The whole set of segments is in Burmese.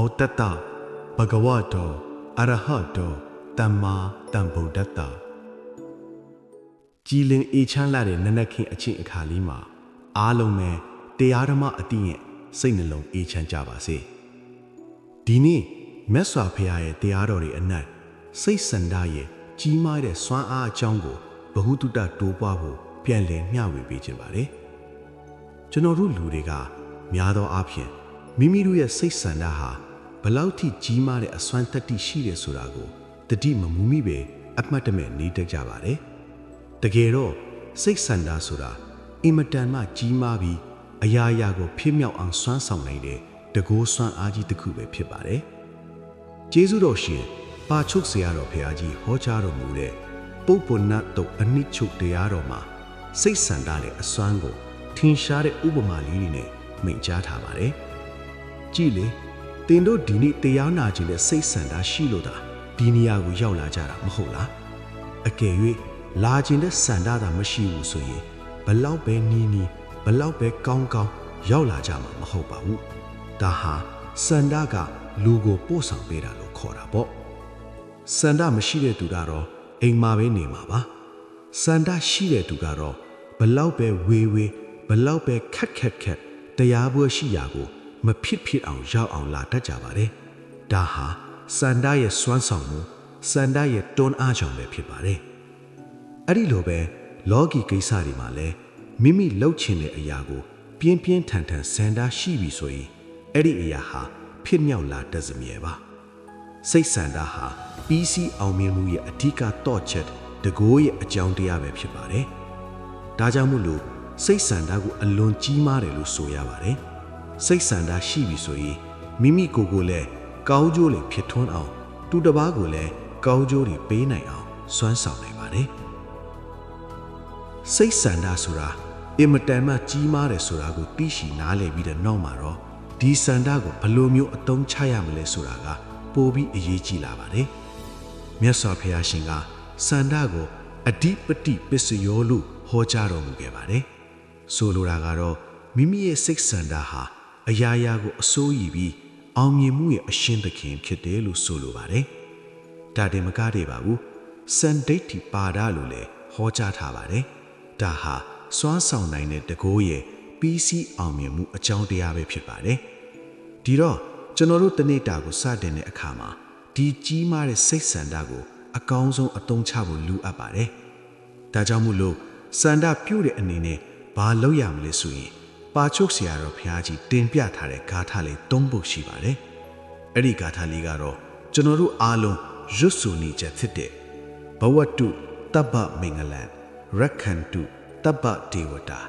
မောတတဘဂဝတောအရဟတောသမ္မာသမ္ဗုဒ္ဓတ္တကြည်လင်အေချမ်းလာတဲ့နနက်ခင်းအချိန်အခါလေးမှာအားလုံးပဲတရားဓမ္မအတိရဲ့စိတ်နှလုံးအေချမ်းကြပါစေဒီနေ့မြတ်စွာဘုရားရဲ့တရားတော်တွေအနက်စိတ်စန္ဒရဲ့ကြီးမားတဲ့စွမ်းအားအကြောင်းကိုဘဟုတုတတိုးပွားဖို့ပြန်လည်မျှဝေပေးခြင်းပါတယ်ကျွန်တော်တို့လူတွေကများသောအားဖြင့်မိမိတို့ရဲ့စိတ်စန္ဒဟာဘလောက်ထိကြီးမားတဲ့အစွမ်းတတ္တိရှိတယ်ဆိုတာကိုတတိမမူမိပဲအမှတ်တမဲ့နေတတ်ကြပါတယ်တကယ်တော့စိတ်စန္ဒဆိုတာအင်မတန်မှကြီးမားပြီးအရာရာကိုဖြစ်မြောက်အောင်စွမ်းဆောင်နိုင်တဲ့တကိုးစွမ်းအားကြီးတစ်ခုပဲဖြစ်ပါတယ်ကျေးဇူးတော်ရှင်ပါချုပ်ဆရာတော်ဘုရားကြီးဟောကြားတော်မူတဲ့ပုပ္ပနတ်တုတ်အနိချုပ်တရားတော်မှာစိတ်စန္ဒနဲ့အစွမ်းကိုထင်ရှားတဲ့ဥပမာလေးတွေနဲ့မိန့်ကြားထားပါတယ်ကြည်လေသင်တို့ဒီနေ့တရားနာခြင်းနဲ့စိတ်စန္ဒရှိလို့သာဒီနေရာကိုရောက်လာကြတာမဟုတ်လားအကယ်၍လာခြင်းတဲ့စန္ဒသာမရှိဘူးဆိုရင်ဘလောက်ပဲနီးနီးဘလောက်ပဲကောင်းကောင်းရောက်လာကြမှာမဟုတ်ပါဘူးဒါဟာစန္ဒကလူကိုပို့ဆောင်ပေးတာလို့ခေါ်တာပေါ့စန္ဒမရှိတဲ့သူကတော့အိမ်မှာပဲနေမှာပါစန္ဒရှိတဲ့သူကတော့ဘလောက်ပဲဝေဝေဘလောက်ပဲခက်တရားပွဲရှိရာကိုမဖြစ်အောင်ရောက်အောင်လာတတ်ကြပါတယ်ဒါဟာစန္ဒရဲ့စွမ်းဆောင်မှုစန္ဒရဲ့တွန်းအားကြောင့်ပဲဖြစ်ပါတယ်အဲ့ဒီလိုပဲလောကီကိစ္စတွေမှာလည်းမိမိလှုပ်ချင်တဲ့အရာကိုပြင်းပြင်းထန်ထန်စန္ဒရှိပြီဆိုရင်အဲ့ဒီအရာဟာဖြစ်မြောက်လာတတ်စမြဲပါစိတ်စန္ဒဟာပြီးစီးအောင်မြင်မှုရဲ့အဓိကတော့ချက်တကိုးရဲ့အကြောင်းတရားပဲဖြစ်ပါတယ်ဒါကြောင့်မို့လို့စိတ်စန္ဒကိုအလွန်ကြီးမားတယ်လို့ဆိုရပါတယ်စိတ်စန္ဒရှိပြီဆိုရင်မိမိကိုယ်ကိုလည်းကောင်းကျိုးလေးဖြစ်ထွန်းအောင်သူတစ်ပါးကိုလည်းကောင်းကျိုးတွေပေးနိုင်အောင်စွမ်းဆောင်နိုင်ပါတယ်စိတ်စန္ဒဆိုတာအင်မတန်မှကြီးမားတယ်ဆိုတာကိုသိရှိနားလည်ပြီးတဲ့နောက်မှာတော့ဒီစန္ဒကိုဘယ်လိုမျိုးအသုံးချရမလဲဆိုတာကပိုပြီးအရေးကြီးလာပါတယ်မြတ်စွာဘုရားရှင်ကစန္ဒကိုအဓိပတိပစ္စယောလို့ဟောကြားတော်မူခဲ့ပါတယ်ဆိုလိုတာကတော့မိမိရဲ့စိတ်စန္ဒဟာအရာရာကိုအစိုးရပြီးအောင်မြင်မှုရဲ့အရှင်းသခင်ဖြစ်တယ်လို့ဆိုလိုပါတယ်ဒါတင်မကားသေးပါဘူးစန္ဒိဋ္ဌိပါဒလို့လည်းဟောကြားထားပါတယ်ဒါဟာစွမ်းဆောင်နိုင်တဲ့တကိုးရဲ့ပြီးစီးအောင်မြင်မှုအကြောင်းတရားပဲဖြစ်ပါတယ်ဒီတော့ကျွန်တော်တို့တနေ့တာကိုစတင်တဲ့အခါမှာဒီကြီးမားတဲ့စိတ်စန္ဒကိုအကောင်းဆုံးအသုံးချဖို့လိုအပ်ပါတယ်ဒါကြောင့်မို့လို့စန္ဒပြုတဲ့အနေနဲ့ဘာလုပ်ရမလဲဆိုရင်ပါချုပ်ဆရာတော်ဘုရားကြီးတင်ပြထားတဲ့ဂါထာလေး၃ပုဒ်ရှိပါတယ်အဲ့ဒီဂါထာလေးကတော့ကျွန်တော်တို့အားလုံးရွတ်ဆိုနေချက်ဖြစ်တဲ့ဘဝတုတပ္ပမင်္ဂလံရက္ခန္တုတပ္ပဒေဝတာ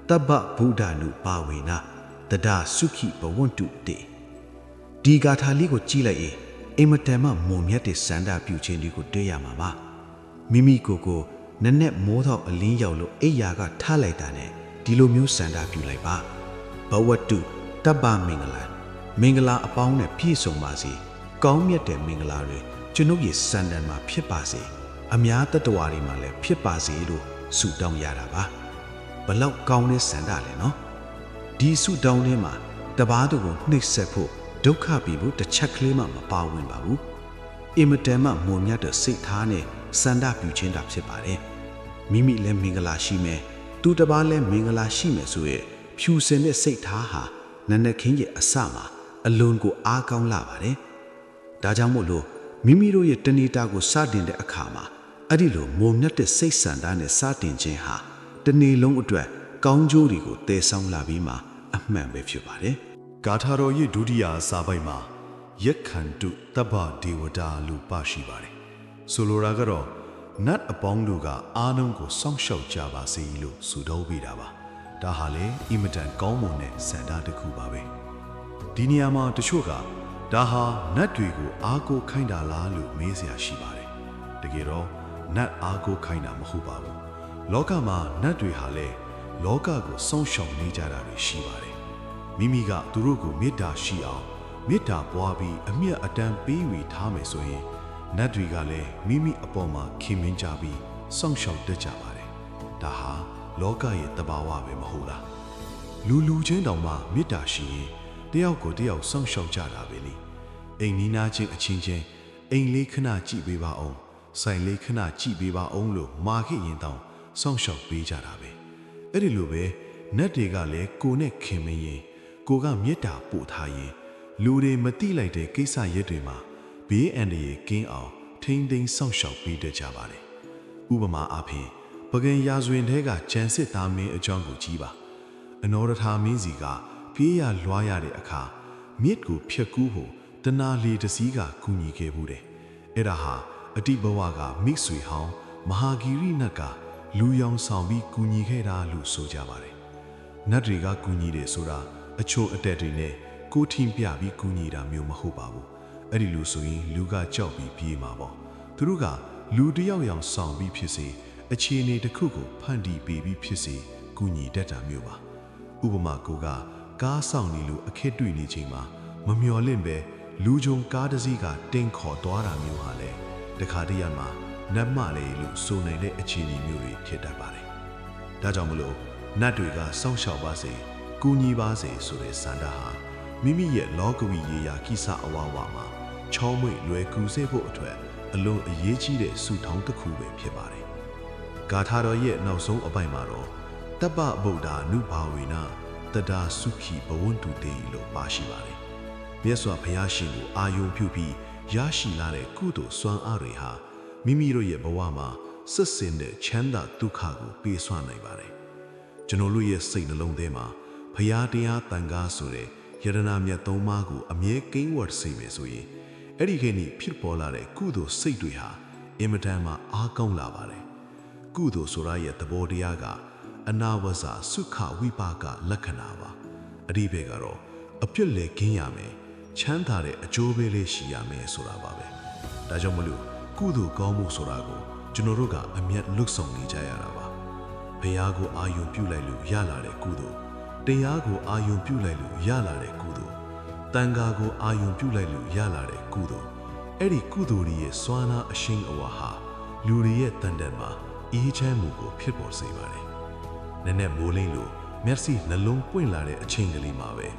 တပ္ပဗုဒ္ဓနုပါဝေနတဒစုခိဘဝန္တုတေဒီဂါထာလေးကိုကြည့်လိုက်ရင်အင်မတန်မှမုံမြတ်တဲ့စန္ဒပြုခြင်းတွေကိုတွေ့ရမှာပါမိမိကိုယ်ကိုနက်နက်မိုးတော့အလင်းရောက်လို့အိယာကထားလိုက်တာနဲ့ဒီလိုမျိုးစန္ဒပြုလိုက်ပါဘဝတုတပ္ပမင်္ဂလံမင်္ဂလာအပေါင်းနဲ့ပြည့်စုံပါစေကောင်းမြတ်တဲ့မင်္ဂလာတွေကျွန်ုပ်ရဲ့စန္ဒန်မှာဖြစ်ပါစေအများတတ္တဝါတွေမှာလည်းဖြစ်ပါစေလို့ဆုတောင်းရတာပါဘလောက်ကောင်းတဲ့စန္ဒလဲနော်ဒီဆုတောင်းထဲမှာတပားတို့ကိုနှိပ်စက်ဖို့ဒုက္ခပြီဖို့တစ်ချက်ကလေးမှမပါဝင်ပါဘူးအင်မတန်မှမုံမြတ်တဲ့စိတ်ထားနဲ့စန္ဒပြုခြင်းတာဖြစ်ပါတယ်မိမိလည်းမင်္ဂလာရှိမယ်သူတစ်ပါးလည်းမင်္ဂလာရှိမယ်ဆိုရဲ့ဖြူစင်တဲ့စိတ်ထားဟာနနခင်းရဲ့အစမှာအလွန်ကိုအားကောင်းလာပါတယ်ဒါကြောင့်မို့လို့မိမိတို့ရဲ့တဏှိတာကိုစတင်တဲ့အခါမှာအဲ့ဒီလိုမုံမြတ်တဲ့စိတ်စန္ဒနဲ့စတင်ခြင်းဟာတနေ့လုံးအတွက်ကောင်းကျိုးတွေကိုတည်ဆောင်လာပြီးမှအမှန်ပဲဖြစ်ပါတယ်ဂါထာတော်ရဲ့ဒုတိယစာပိုက်မှာယက္ခန္တုတပ္ပဒေဝတာလို့ပါရှိပါတယ်ဆိုလိုတာကတော့နတ်အပေါင်းတို့ကအားလုံးကိုစောင့်ရှောက်ကြပါစေလို့ဆုတောင်းပေးတာပါဒါဟာလေအင်မတန်ကောင်းမွန်တဲ့စန္ဒတစ်ခုပါပဲဒီနေရာမှာတချို့ကဒါဟာနတ်တွေကိုအားကိုးခိုင်းတာလားလို့မေးစရာရှိပါတယ်တကယ်တော့နတ်အားကိုးခိုင်းတာမဟုတ်ပါဘူးလောကမှာနတ်တွေဟာလေလောကကိုစောင့်ရှောက်နေကြတာတွေရှိပါတယ်မိမိကသူတို့ကိုမေတ္တာရှိအောင်မေတ္တာပွားပြီးအမျက်အတမ်းပေးဝေထားမယ်ဆိုရင်နတ်တွေကလည်းမိမိအပေါ်မှာခင်မင်းကြပြီးစောင့်ရှောက်တတ်ကြပါတယ်ဒါဟာလောကရဲ့တဘာဝပဲမဟုတ်လားလူချင်းတောင်မှမေတ္တာရှိရင်တယောက်ကိုတယောက်စောင့်ရှောက်ကြတာပဲလေ အိမ်နီးနားချင်းအချင်းချင်းအိမ်လေးခဏကြည့်ပေးပါအောင်ဆိုင်လေးခဏကြည့်ပေးပါအောင်လို့မာခိရင်တောင်းစောင့်ရှောက်ပေးကြတာပဲအဲ့ဒီလိုပဲနတ်တွေကလည်းကိုနဲ့ခင်မင်းရင်ကိုကမေတ္တာပို့ထားရင်လူတွေမတိလိုက်တဲ့ကိစ္စရက်တွေမှာဘေးအန္တရာယ်ကင်းအောင်ထိမ့်သိမ်းစောင့်ရှောက်ပေးတတ်ကြပါတယ်ဥပမာအားဖြင့်ပကံရာဇဝင်ထဲကကျန်စစ်သားမင်းအကြောင်းကိုကြည့်ပါအနောရထာမင်းစီကပြေးရလွှားရတဲ့အခါမြစ်ကိုဖျက်ကူးဖို့တနာလီတစည်းကကူညီခဲ့ဘူးတယ်အဲ့ဒါဟာအတိဘဝကမိဆွေဟောင်းမဟာဂီရိနတ်ကလူရောင်ဆောင်ပြီးကူညီခဲ့တာလို့ဆိုကြပါတယ်နတ်တွေကကူညီတယ်ဆိုတာအချို့အတက်တွေနဲ့ကိုထင်ပြပြီးကူညီတာမျိုးမဟုတ်ပါဘူးအဲ့ဒီလိုဆိုရင်လူကကြောက်ပြီးပြေးမှာပေါ့သူတို့ကလူတယောက်ယောင်ဆောင်ပြီးဖြစ်စေအခြေအနေတစ်ခုကိုဖန်တီးပေးပြီးဖြစ်စေကူညီတတ်တာမျိုးပါဥပမာကိုကကားဆောင်နေလို့အခက်တွေ့နေချိန်မှာမမျော်လင့်ပဲလူကြုံကားတစ်စီးကတင်းခေါ်သွားတာမျိုးဟာလေတခါတရံမှာနတ်မလေးလို့ဆိုနိုင်တဲ့အခြေအနေမျိုးတွေဖြစ်တတ်ပါတယ်ဒါကြောင့်မလို့နတ်တွေကစောင့်ရှောက်ပါစေကူညီပါစေဆိုတဲ့စန္ဒဟာမိမိရဲ့လောကဝိရေယာကိစ္စအဝဝမှာချောမွေ့လွယ်ကူစေဖို့အတွက်အလွန်အရေးကြီးတဲ့ဆုထောင်းတစ်ခုပဲဖြစ်ပါတယ်ဂါထာတော်ရဲ့နောက်ဆုံးအပိုင်းမှာတော့တပ္ပဗုဒ္ဓနုဘာဝေနတဒါစုခိဘဝန္တုတေလို့ပါရှိပါတယ်မြတ်စွာဘုရားရှင်ကိုအာယုံပြုပြီးရရှိလာတဲ့ကုသိုလ်စွမ်းအားတွေဟာမိမိတို့ရဲ့ဘဝမှာဆက်စင်တဲ့ချမ်းသာဒုက္ခကိုပေးစွမ်းနိုင်ပါတယ်ကျွန်တော်တို့ရဲ့စိတ်နှလုံးထဲမှာဘုရားတရားတန်ခါဆိုတဲ့ယရနာမြတ်သုံးပါးကိုအမြဲကိန်းဝတ်စေမယ်ဆိုရင်အဲ့ဒီခေတ်นี้ဖြစ်ပေါ်လာတဲ့ကုသိုလ်စိတ်တွေဟာအင်မတန်မှအားကောင်းလာပါတယ်ကုသိုလ်ဆိုတာရဲ့သဘောတရားကအနာဝဇစုခဝိပါကလက္ခဏာပါအဒီဘေကတော့အပြစ်လေကင်းရမယ်ချမ်းသာတဲ့အကျိုးပေးလေးရှိရမယ်ဆိုတာပါပဲဒါကြောင့်မလို့ကုသိုလ်ကောင်းမှုဆိုတာကိုကျွန်တော်တို့ကအမြတ်လွတ်ဆောင်နေကြရတာပါဘုရားကိုအာယုံပြုလိုက်လို့ရလာတဲ့ကုသိုလ်တရားကိုအာယုံပြုလိုက်လို့ရလာတဲ့ကုသိုလ်တန်ခါကိုအာယုံပြုလိုက်လို့ရလာတဲ့ကုသိုလ်အဲ့ဒီကုသိုလ်ရဲ့စွမ်းနာအရှိန်အဝါဟာလူတွေရဲ့တန်တန်မှာအေးချမ်းမှုကိုဖြစ်ပေါ်စေပါတယ်နည်းနည်းမိုးလင်းလို့မျက်စိနှလုံးပွင့်လာတဲ့အချိန်ကလေးမှာပဲ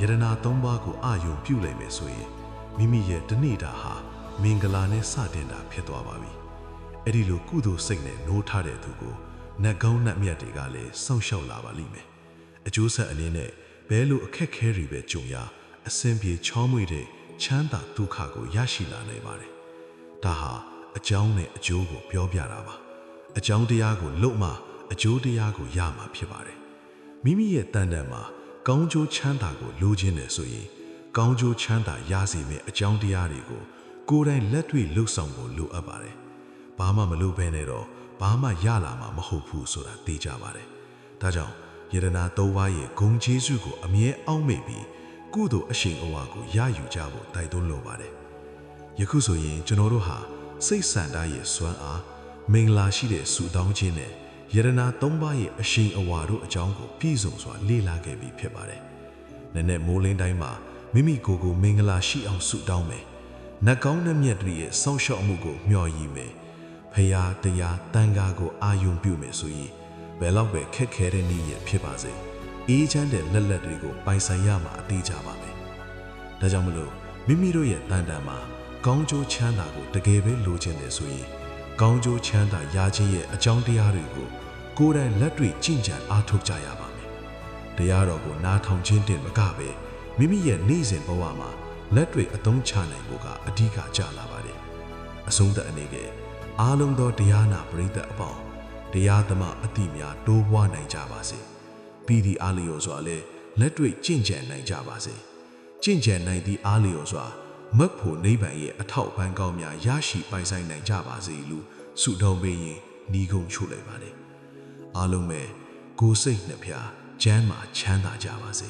ယရနာသုံးပါးကိုအာယုံပြုလိုက်မယ်ဆိုရင်မိမိရဲ့တနေ့တာဟာမင်္ဂလာနဲ့စတင်တာဖြစ်သွားပါပြီအဲ့ဒီလိုကုသိုလ်စိတ်နဲ့နိုးထားတဲ့သူကိုနတ်ကောင်းနတ်မြတ်တွေကလည်းစောင့်ရှောက်လာပါလိမ့်မယ်အကျိုးဆက်အနေနဲ့ဘဲလိုအခက်ခဲတွေပဲကြုံရအစင်ပြေချောမွေ့တဲ့ချမ်းသာဒုက္ခကိုရရှိလာနိုင်ပါတယ်ဒါဟာအကြောင်းနဲ့အကျိုးကိုပြောပြတာပါအကြောင်းတရားကိုလုပ်မှအကျိုးတရားကိုရမှာဖြစ်ပါတယ်မိမိရဲ့တန်တန်မှာကောင်းကျိုးချမ်းသာကိုလိုချင်တယ်ဆိုရင်ကောင်းကျိုးချမ်းသာရစေမယ့်အကြောင်းတရားတွေကိုကိုယ်တိုင်လက်တွေ့လှုပ်ဆောင်ဖို့လိုအပ်ပါတယ်ဘာမှမလုပ်ဘဲနဲ့တော့ဘာမှရလာမှာမဟုတ်ဘူးဆိုတာသိကြပါတယ်ဒါကြောင့်ယရနာသုံးပါးရဲ့ဂုဏ်ကျေးဇူးကိုအမြဲအောက်မေ့ပြီးကုသိုလ်အရှိန်အဝါကိုရယူကြဖို့တိုက်တွန်းလိုပါတယ်ယခုဆိုရင်ကျွန်တော်တို့ဟာစိတ်ဆန္ဒရဲ့စွမ်းအားမင်္ဂလာရှိတဲ့ဆုတောင်းခြင်းနဲ့ယရနာသုံးပါးရဲ့အရှိန်အဝါတို့အကြောင်းကိုပြည့်စုံစွာလေ့လာခဲ့ပြီးဖြစ်ပါတယ်။နည်းနည်းမိုးလင်းတိုင်းမှာမိမိကိုယ်ကိုမင်္ဂလာရှိအောင်ဆုတောင်းမယ်။နတ်ကောင်းတဲ့မြတ်တွေရဲ့စောင့်ရှောက်မှုကိုမျှော်ရည်မယ်။ဖရာတရားတန်ခါကိုအာယုံပြုမယ်ဆိုရင်ဘယ်တော့ပဲခက်ခဲတဲ့နေ့ရဖြစ်ပါစေ။အေးချမ်းတဲ့လက်လက်တွေကိုပိုင်ဆိုင်ရမှာအသေးကြပါမယ်။ဒါကြောင့်မလို့မိမိတို့ရဲ့တန်တန်မှာကောင်းကျိုးချမ်းသာကိုတကယ်ပဲလိုချင်တယ်ဆိုရင်ကောင်းကျိုးချမ်းသာရခြင်းရဲ့အကြောင်းတရားတွေကိုကိုယ်တိုင်လက်တွေ့ကျင့်ကြံအားထုတ်ကြရပါမယ်။တရားတော်ကိုနားထောင်ခြင်းတင်မကပဲမိမိရဲ့နေ့စဉ်ဘဝမှာလက်တွေ့အသုံးချနိုင်ဖို့ကအဓိကကြလာပါတယ်။အဆုံးသတ်အနေနဲ့အားလုံးသောတရားနာပရိသတ်အပေါင်းတရားသမားအတိများတိုးပွားနိုင်ကြပါစေ။ပြီးသည့်အားလျော်စွာလည်းလက်တွေ့ကျင့်ကြံနိုင်ကြပါစေ။ကျင့်ကြံနိုင်သည့်အားလျော်စွာမက်ဖို့နိဗ္ဗာန်ရဲ့အထောက်ပံ့ကောင်းများရရှိပိုင်ဆိုင်နိုင်ကြပါစေလို့ဆုတောင်းပေးရင်ညီကုံချို့လိုက်ပါတယ်အားလုံးပဲကိုယ်စိတ်နှဖျားကျမ်းမာချမ်းသာကြပါစေ